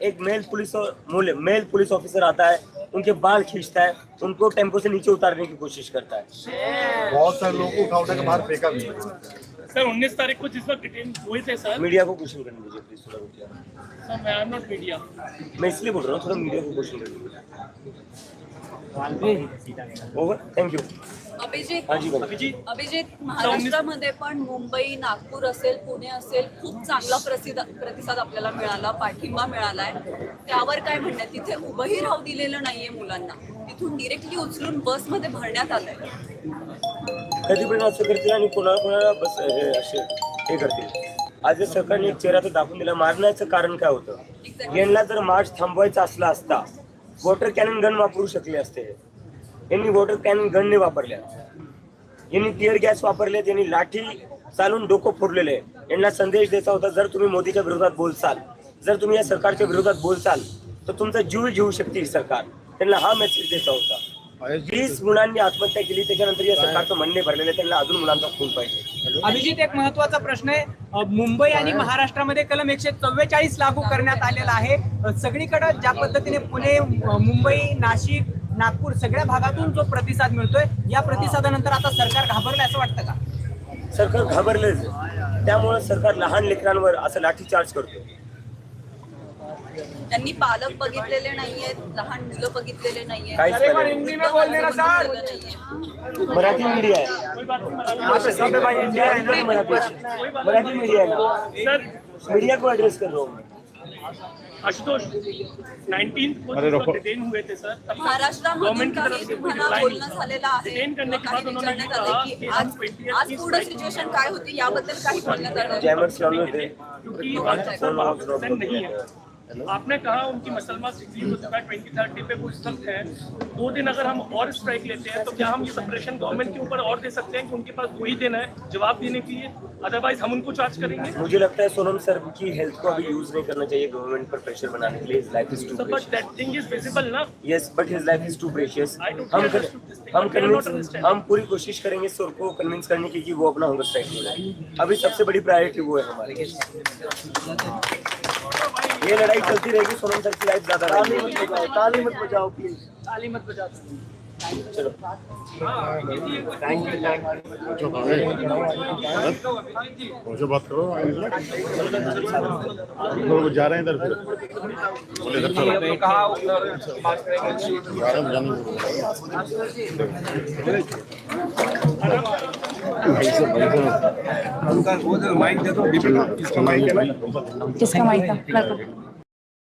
एक mail police officer आता है, उनके बाल खींचता है, उनको टेम्पो से नीचे उतारने की कोशिश करता है। बहुत सारे लोगों को उठा उठा के बाहर फेंका भी। सर 19 तारीख को जिस वक्त डिटेन हुए थे सर, मीडिया को क्वेश्चन करने दीजिए प्लीज, थोड़ा रुकिए। सर मैं आई एम नॉट मीडिया। मैं इसलिए बोल रहा हूँ, थोड़ा मीडिया को क्वेश्चन करने ओवर, थैंक यू। अभिजित हाँ जी बोला। अभिजित, महाराष्ट्रामध्ये पण मुंबई, नागपूर असेल, पुणे असेल, खूप चांगला प्रतिसाद आपल्याला मिळाला, पाठिंबा मिळालाय. त्यावर काय म्हणणं? तिथे उभंही राहू दिलेलं नाहीये मुलांना, तिथून डिरेक्टली उचलून बसमध्ये भरण्यात आलंय. कधीपर्यंत असं करतील आणि कोणाला बस हे असे हे करतील? आज या सरकारने एक चेहरा तर दाखवून दिला. मारण्याचं कारण काय होतं? यांना जर मार्च थांबवायचा असला असता, वॉटर कॅनन गन वापरू शकले असते. यांनी वॉटर कॅनन गन नाही वापरल्या, यांनी टिअर गॅस वापरले, यांनी लाठी चालून डोकं फोडलेले. यांना संदेश द्यायचा होता, जर तुम्ही मोदीच्या विरोधात बोलचाल, जर तुम्ही या सरकारच्या विरोधात बोलचाल तर तुमचा जीव घेऊ शकते ही सरकार. त्यांना हा मेसेज द्यायचा होता. 20 मुलांनी आत्महत्या केली, त्याच्यानंतर या सरकारचं म्हणणे भरलेलं आहे, त्यांना अजून मुलांचा खून पाहिजे. अभिजित, एक महत्त्वाचा प्रश्न आहे. मुंबई आणि महाराष्ट्रामध्ये कलम 144 लागू करण्यात आलेला आहे. सगळीकडे ज्या पद्धतीने पुणे, मुंबई, नाशिक, नागपूर सगळ्या भागातून जो प्रतिसाद मिळतोय, या प्रतिसादानंतर आता सरकार घाबरलं असं वाटतं का? सरकार घाबरलेच, त्यामुळे सरकार लहान लेकरांवर असं लाठीचार्ज करतो. त्यांनी पालक बघितलेले नाहीयेत, लहान मुलं बघितलेले नाहीयेत. मराठी मीडिया आहे, मराठी मीडिया है, सर मीडिया को एड्रेस कर रहा हूँ. आशुतोष 19 को डिटेन हुए थे सर, तब महाराष्ट्रामध्ये काही तुम्हाला बोलणं झालेलं आहे, डिटेन करने के बाद उन्होंने विचारण्यात आलं की आज पुढे सिच्युएशन काय होती याबद्दल काही बोलण्यात आलं. जैमर चालू थे, क्योंकि ऑक्सीजन नहीं है. आपने कहा उनकी मसलमा रिलीज हो चुका है 23 पे, कुछ वक्त है 2 दिन अगर हम और स्ट्राइक लेते हैं तो क्या हम ये प्रेशर गवर्नमेंट के ऊपर और दे सकते हैं कि उनके पास 2 ही दिन है जवाब देने के लिए, अदरवाइज हम उनको चार्ज करेंगे? मुझे लगता है सोनम सर की हेल्थ को अभी यूज नहीं करना चाहिए गवर्नमेंट पर प्रेशर बनाने के लिए. His life is too but precious. That thing is visible ना. Yes, but his life is too precious. हम पूरी कोशिश करेंगे सर को कन्विंस करने की कि वो अपना हंगर स्ट्राइक हो जाए. अभी सबसे बड़ी प्रायोरिटी वो है हमारी. ये लड़ाई चलती रहेगी. सोनम सर की लाइफ ज्यादा ताली मत बजाओ प्लीज, ताली मत बजाओ. चलो उनसे बात करो, लोग जा रहे हैं इधर, बोले इधर चलो. किसका माइक था?